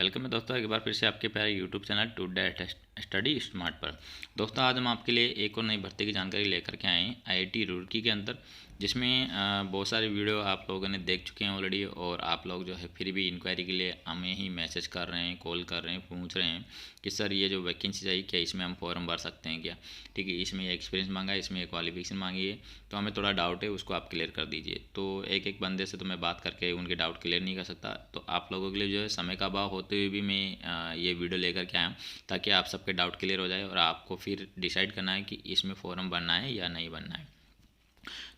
Welcome है दोस्तों, एक बार फिर से आपके प्यारे YouTube channel today study smart पर। दोस्तों आज हम आपके लिए एक और नई भर्ती की जानकारी लेकर के आए हैं आईआईटी रुड़की के अंदर, जिसमें बहुत सारे वीडियो आप लोगों ने देख चुके हैं ऑलरेडी। और आप लोग जो है फिर भी इंक्वायरी के लिए हमें ही मैसेज कर रहे हैं, कॉल कर रहे हैं, पूछ रहे हैं कि सर ये जो वैकेंसी चाहिए क्या इसमें हम फॉर्म भर सकते हैं क्या। ठीक है, इसमें ये एक्सपीरियंस मांगा है, इसमें क्वालिफिकेशन मांगी है, तो हमें थोड़ा डाउट है, उसको आप क्लियर कर दीजिए। तो एक एक बंदे से तो मैं बात करके उनके डाउट क्लियर नहीं कर सकता, तो आप लोगों के लिए जो है समय का अभाव होते हुए भी मैं ये वीडियो लेकर के आया ताकि आप सबके डाउट क्लियर हो जाए और आपको फिर डिसाइड करना है कि इसमें फॉर्म भरना है या नहीं भरना है।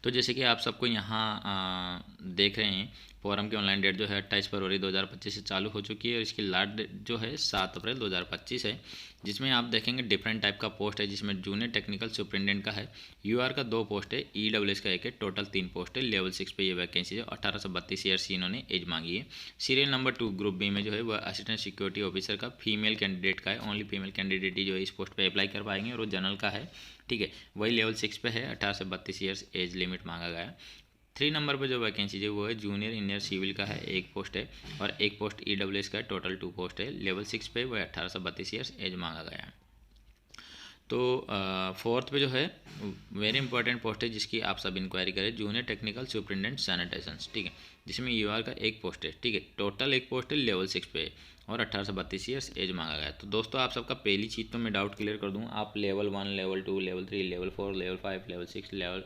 तो जैसे कि आप सबको यहाँ देख रहे हैं, फॉरम की ऑनलाइन डेट जो है 28 फरवरी 2025 से चालू हो चुकी है और इसकी लास्ट डेट जो है 7 अप्रैल 2025 है। जिसमें आप देखेंगे डिफरेंट टाइप का पोस्ट है, जिसमें जूनियर टेक्निकल सुपरिटेंडेंट का है, यूआर का 2 पोस्ट है, ईडब्ल्यूएस का 1 है, टोटल 3 पोस्ट है। लेवल 6 पे ये वैकेंसी है। 18 से 32 ईयर्स इन्होंने एज मांगी है। सीरियल नंबर 2 ग्रुप बी में जो है वह असिस्टेंट सिक्योरिटी ऑफिसर का फीमेल कैंडिडेट का है। ओनली फीमेल कैंडिडेट ही जो है इस पोस्ट पर अप्लाई कर पाएंगे और वो जनरल का है। ठीक है, वही लेवल 6 पे है। 18 से 32 ईयर्स एज लिमिट मांगा गया है। 3 नंबर पर जो वैकेंसी है वो है जूनियर इंजीनियर सिविल का है, 1 पोस्ट है, और 1 पोस्ट ईडब्ल्यूएस का है। टोटल 2 पोस्ट है। लेवल 6 पे वह 18 से 32 ईयर्स एज मांगा गया है। तो फोर्थ पे जो है वेरी इंपॉर्टेंट पोस्ट है जिसकी आप सब इंक्वायरी करें, जूनियर टेक्निकल सुपरिटेंडेंट सैनिटेशन। ठीक है, जिसमें यूआर का 1 पोस्ट है। ठीक है, टोटल 1 पोस्ट है, लेवल 6 पे है और 18 से 32 ईयर्स एज मांगा गया है। तो दोस्तों आप सबका पहली चीज़ तो मैं डाउट क्लियर कर दूँ, आप level 1, level 2, level 3, level 4, level 5, level 6, level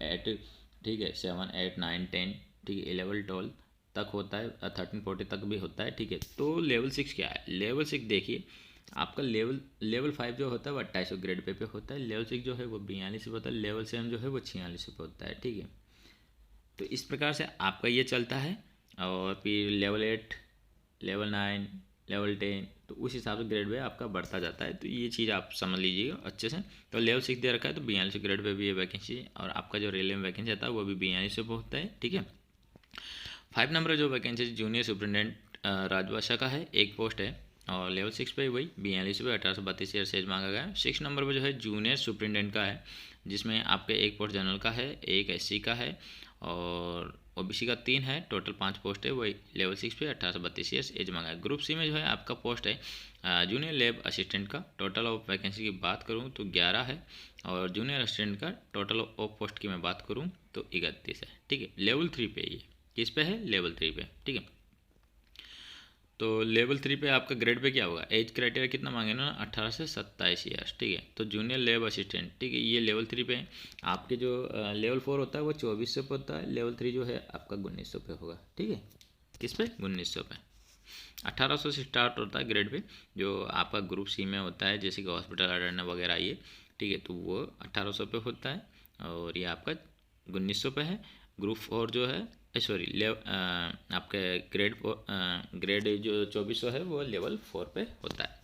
8, ठीक है, 7, 8, 9, 10, ठीक है, लेवल 12 तक होता है, 13, 14 तक भी होता है। ठीक है, तो लेवल 6 क्या है? लेवल 6 देखिए, आपका लेवल 5 जो होता है वो 28 ग्रेड पे होता है। लेवल 6 जो है वो 42 पे होता है। लेवल 7 जो है वो 46 पे होता है। ठीक है, तो इस प्रकार से आपका ये चलता है। और फिर लेवल 8, लेवल 9, लेवल 10, तो उस हिसाब से ग्रेड पे आपका बढ़ता जाता है। तो ये चीज़ आप समझ लीजिएगा अच्छे से। तो लेवल 6 दे रखा है तो 42 ग्रेड पे भी ये वैकेंसी है, और आपका जो रेलवे में वैकेंसी आता है वो भी 42 पे होता है। ठीक है, 5 नंबर जो वैकेंसी जूनियर सुपरिटेंडेंट राजभाषा का है, 1 पोस्ट है, और लेवल 6 पे वही 42 पे 18 से 32 ईयर एज मांगा गया है। 6 नंबर पर जो है जूनियर सुपरिटेंडेंट का है, जिसमें आपके 1 पोस्ट जनरल का है, 1 एससी का है और ओबीसी का 3 है। टोटल 5 पोस्ट है, वही लेवल 6 पे 18 से 32 ईयर्स एज मांगा है। ग्रुप सी में जो है आपका पोस्ट है जूनियर लैब असिस्टेंट का। टोटल ऑफ वैकेंसी की बात करूँ तो 11 है, और जूनियर असिस्टेंट का टोटल ऑफ पोस्ट की मैं बात करूँ तो 31 है। ठीक है, लेवल 3 पे ये किस पे है? लेवल 3 पे। ठीक है, तो लेवल 3 पे आपका ग्रेड पे क्या होगा? एज क्राइटेरिया कितना मांगे ना? 18 से 27 ईयर्स। ठीक है, तो जूनियर लैब असिस्टेंट, ठीक है, ये लेवल 3 पे है। आपके जो लेवल 4 होता है वो 2400 पे होता है। लेवल 3 जो है आपका 1900 पे होगा। ठीक है, किस पे? 1900 पे। 1800 से स्टार्ट होता है ग्रेड पे, जो आपका ग्रुप सी में होता है, जैसे कि हॉस्पिटल अटेंडेंट वगैरह ये। ठीक है, तो वो 1800 पे होता है, और ये आपका 1900 पे है। ग्रुप 4 जो है सॉरी आपके ग्रेड जो 2400 है वो लेवल 4 पे होता है।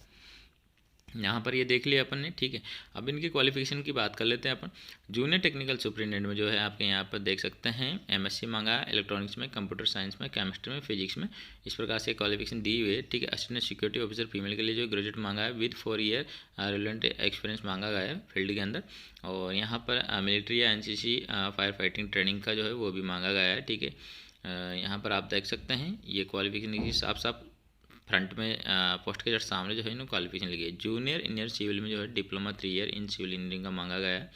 यहाँ पर ये देख लिया अपन ने। ठीक है, अब इनकी क्वालिफिकेशन की बात कर लेते हैं अपन। जूनियर टेक्निकल सुपरिटेंडेंट में जो है आपके यहाँ पर देख सकते हैं एमएससी मांगा है, इलेक्ट्रॉनिक्स में, कंप्यूटर साइंस में, केमिस्ट्री में, फिजिक्स में, इस प्रकार से क्वालिफिकेशन दी हुई है। ठीक है, असिस्टेंट सिक्योरिटी ऑफिसर फीमेल के लिए जो ग्रेजुएट मांगा है विद 4 ईयर रिलेवेंट एक्सपीरियंस मांगा गया है फील्ड के अंदर। और यहाँ पर मिलिट्री या एनसीसी फायर फाइटिंग ट्रेनिंग का जो है वो भी मांगा गया है। ठीक है, यहाँ पर आप देख सकते हैं ये क्वालिफिकेशन की साफ साफ फ्रंट में पोस्ट के जस्ट सामने जो है इन्होंने क्वालिफिकेशन लिखी है। जूनियर इंजीनियर सिविल में जो है diploma 3 year in civil engineering का मांगा गया है।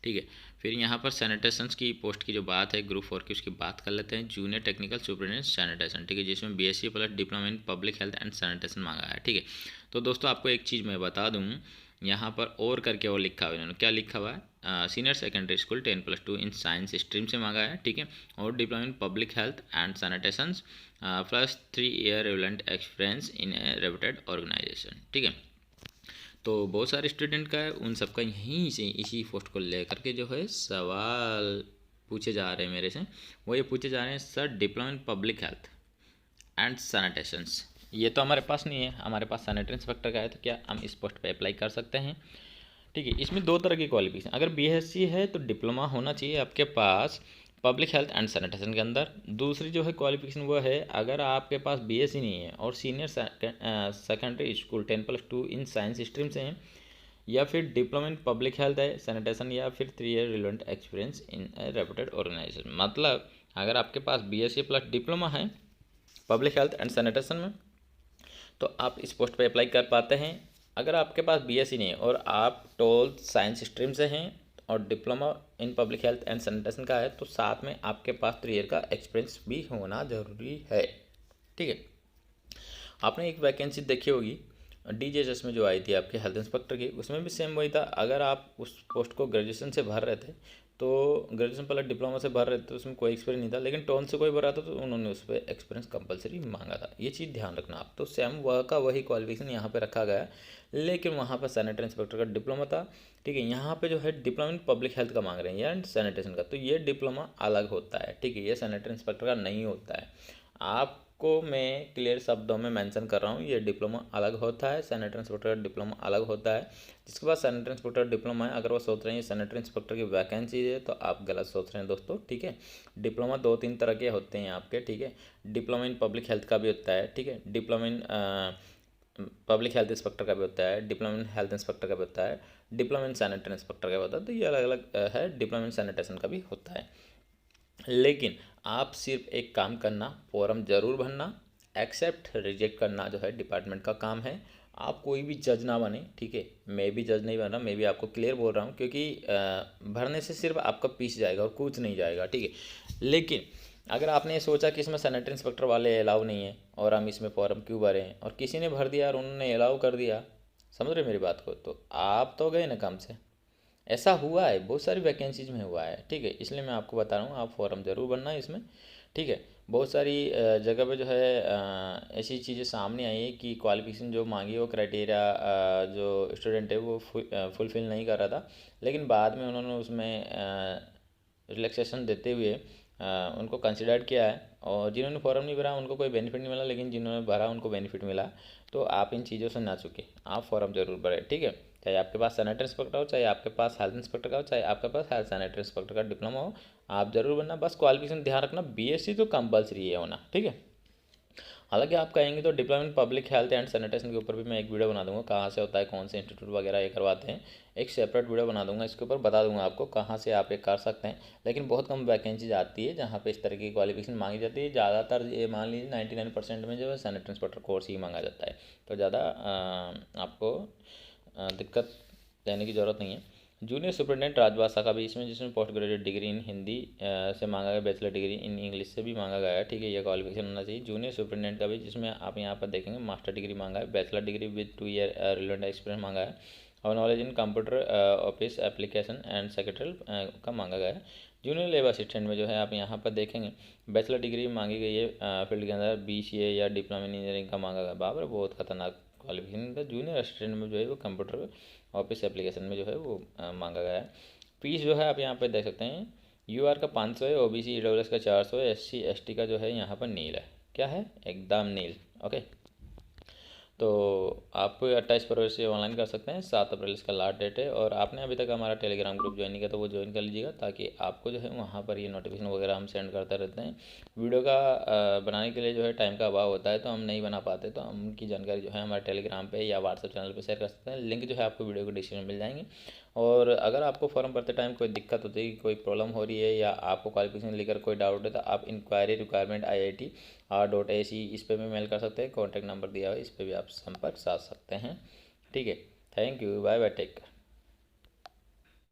ठीक है, फिर यहाँ पर सैनिटेशंस की पोस्ट की जो बात है ग्रुप 4 की, उसकी बात कर लेते हैं। जूनियर टेक्निकल सुपरिटेंडेंट सैनिटेशन, ठीक है, जिसमें BSc plus diploma in public health and sanitation मांगा है। ठीक है, तो दोस्तों आपको एक चीज़ मैं बता दूँ, यहाँ पर और करके और लिखा हुआ है इन्होंने, क्या लिखा हुआ है? Senior secondary school 10+2 in science stream से मांगा है। ठीक है, और diploma in public health and sanitation plus 3 year relevant experience in a reputed organization. ठीक है, तो बहुत सारे स्टूडेंट का है, उन सबका यहीं से इसी पोस्ट को लेकर के जो है सवाल पूछे जा रहे हैं मेरे से। वो ये पूछे जा रहे हैं, sir diploma in public health and sanitations ये तो हमारे पास नहीं है, हमारे पास सैनिटरी इंस्पेक्टर का है, तो क्या हम इस पोस्ट पे अप्लाई कर सकते हैं? ठीक है, इसमें 2 तरह की क्वालिफिकेशन, अगर बीएससी है तो डिप्लोमा होना चाहिए आपके पास पब्लिक हेल्थ एंड सैनिटेशन के अंदर। दूसरी जो है क्वालिफिकेशन वो है, अगर आपके पास बीएससी नहीं है और senior secondary school 10+2 in science stream से हैं, या फिर डिप्लोमा इन पब्लिक हेल्थ है सैनिटेशन, या फिर 3 year relevant experience in a reputed organization. मतलब अगर आपके पास बीएससी प्लस डिप्लोमा है पब्लिक हेल्थ एंड सैनिटेशन में, तो आप इस पोस्ट पे अप्लाई कर पाते हैं। अगर आपके पास बीएससी नहीं है और आप 12th साइंस स्ट्रीम से हैं और diploma in public health and sanitation का है, तो साथ में आपके पास 3 ईयर का एक्सपीरियंस भी होना ज़रूरी है। ठीक है। आपने एक वैकेंसी देखी होगी डीजीएचएस में जो आई थी आपके हेल्थ इंस्पेक्टर की, उसमें भी सेम वही था। अगर आप उस पोस्ट को ग्रेजुएशन से भर रहे थे तो ग्रेजुएशन पहले डिप्लोमा से भर रहे थे तो उसमें कोई एक्सपीरियंस नहीं था, लेकिन टोन से कोई भर रहा था तो उन्होंने उस पर एक्सपीरियंस कंपलसरी मांगा था। ये चीज़ ध्यान रखना आप। तो सेम वह का वही क्वालिफिकेशन यहाँ पे रखा गया, लेकिन वहाँ पर सैनिटरी इंस्पेक्टर का डिप्लोमा था। ठीक है। यहाँ पे जो है डिप्लोमा इन पब्लिक हेल्थ का मांग रहे हैं या सैनिटेशन का, तो ये डिप्लोमा अलग होता है। ठीक है। ये सैनिटरी इंस्पेक्टर का नहीं होता है। आपको मैं क्लियर शब्दों में मेंशन कर रहा हूँ, ये डिप्लोमा अलग होता है, सैनिटरी इंस्पेक्टर का डिप्लोमा अलग होता है। जिसके पास सैनिटरी इंस्पेक्टर डिप्लोमा है, अगर वो सोच रहे हैं सैनिटरी इंस्पेक्टर की वैकेंसी है, तो आप गलत सोच रहे हैं दोस्तों। ठीक है। डिप्लोमा 2-3 तरह के होते हैं आपके। ठीक है। डिप्लोमा इन पब्लिक हेल्थ का भी होता है। ठीक है। Diploma in public health inspector का भी होता है, डिप्लोमा इन हेल्थ इंस्पेक्टर का भी होता है, डिप्लोमा इन सैनिटरी इंस्पेक्टर का भी होता है। तो ये अलग अलग है। डिप्लोमा इन सैनिटेशन का भी होता है। लेकिन आप सिर्फ एक काम करना, फॉर्म ज़रूर भरना, एक्सेप्ट रिजेक्ट करना जो है डिपार्टमेंट का काम है। आप कोई भी जज ना बने। ठीक है। मैं भी जज नहीं बन रहा, मैं भी आपको क्लियर बोल रहा हूँ, क्योंकि भरने से सिर्फ आपका पीस जाएगा और कुछ नहीं जाएगा। ठीक है। लेकिन अगर आपने ये सोचा कि इसमें सैनिटरी इंस्पेक्टर वाले अलाउ नहीं है और हम इसमें फॉर्म क्यों भरें, और किसी ने भर दिया और उन्होंने अलाउ कर दिया, समझ रहे मेरी बात को, तो आप तो गए ना काम से। ऐसा हुआ है, बहुत सारी वैकेंसीज में हुआ है। ठीक है। इसलिए मैं आपको बता रहा हूँ, आप फॉर्म ज़रूर भरना है इसमें। ठीक है। बहुत सारी जगह पे जो है ऐसी चीज़ें सामने आई है कि क्वालिफिकेशन जो मांगी वो क्राइटेरिया जो स्टूडेंट है वो फुलफ़िल नहीं कर रहा था, लेकिन बाद में उन्होंने उसमें रिलैक्सेशन देते हुए उनको कंसिडर किया है। और जिन्होंने फॉर्म नहीं भरा उनको कोई बेनिफिट नहीं मिला, लेकिन जिन्होंने भरा उनको बेनिफिट मिला। तो आप इन चीज़ों से ना चुके, आप फॉर्म जरूर भरें। ठीक है। चाहे आपके पास सैनिटरी इंस्पेक्टर हो, चाहे आपके पास हेल्थ इंस्पेक्टर का हो, चाहे आपके पास हेल्थ सैनिटरी इंस्पेक्टर का डिप्लोमा हो, आप जरूर बनना। बस क्वालिफिकेशन ध्यान रखना, बीएससी तो कंपलसरी है होना। ठीक है। हालांकि आप कहेंगे तो diploma in public health and sanitation के ऊपर भी मैं एक वीडियो बना दूंगा, कहाँ से होता है, कौन से इंस्टीट्यूट वगैरह ये करवाते हैं। एक सेपरेट वीडियो बना दूंगा, इसके ऊपर बता दूंगा आपको कहाँ से आप ये कर सकते हैं। लेकिन बहुत कम वैकेंसीज आती है जहाँ पे इस तरह की क्वालिफिकेशन मांगी जाती है। ज़्यादातर ये मान लीजिए 99% में जो है सैनिटरी इंस्पेक्टर कोर्स ही मांगा जाता है, तो ज़्यादा आपको दिक्कत लेने की ज़रूरत नहीं है। जूनियर सुपरिटेंडेंट राजभाषा का भी इसमें, जिसमें post graduate degree in Hindi से मांगा गया, बैचलर डिग्री इन इंग्लिश से भी मांगा गया है। ठीक है। ये क्वालिफिकेशन होना चाहिए। जूनियर सुपरिटेंडेंट का भी, जिसमें आप यहाँ पर देखेंगे मास्टर डिग्री मांगा है, bachelor degree with 2 year relevant experience मांगा है, और knowledge in computer office application and secretary का मांगा गया है। जूनियर लेबर असिस्टेंट में जो है आप यहाँ पर देखेंगे बैचलर डिग्री मांगी गई है फील्ड के अंदर, बीसीए या डिप्लोमा इन इंजीनियरिंग का मांगा गया। बाबर बहुत खतरनाक क्वालिफिकेशन था। जूनियर असिस्टेंट में जो है वो कंप्यूटर ऑफिस एप्लीकेशन में जो है वो मांगा गया है। फीस जो है आप यहाँ पर देख सकते हैं, यूआर का 500 है, ओबीसी ईडब्ल्यूएस का 400 है, एससी एसटी का जो है यहाँ पर नील है। क्या है? एकदम नील। ओके। तो आप 28 फरवरी से ऑनलाइन कर सकते हैं, 7 अप्रैल इसका लास्ट डेट है। और आपने अभी तक हमारा टेलीग्राम ग्रुप ज्वाइन नहीं किया तो वो ज्वाइन कर लीजिएगा, ताकि आपको जो है वहाँ पर ये नोटिफिकेशन वगैरह हम सेंड करते रहते हैं। वीडियो का बनाने के लिए जो है टाइम का अभाव होता है, तो हम नहीं बना पाते, तो हम उनकी जानकारी जो है हमारे टेलीग्राम पे या व्हाट्सएप चैनल पे शेयर कर सकते हैं। लिंक जो है आपको वीडियो को डिस्क्रिप्शन में मिल जाएंगे। और अगर आपको फॉर्म भरते टाइम कोई दिक्कत होती है, कोई प्रॉब्लम हो रही है, या आपको क्वालिफिकेशन लेकर कोई डाउट है, तो आप इंक्वायरी रिक्वायरमेंट IIT.AC इस पर भी मेल कर सकते हैं। कॉन्टैक्ट नंबर दिया हुआ है, इस पर भी आप संपर्क साध सकते हैं। ठीक है। Thank you. Bye bye. Take care.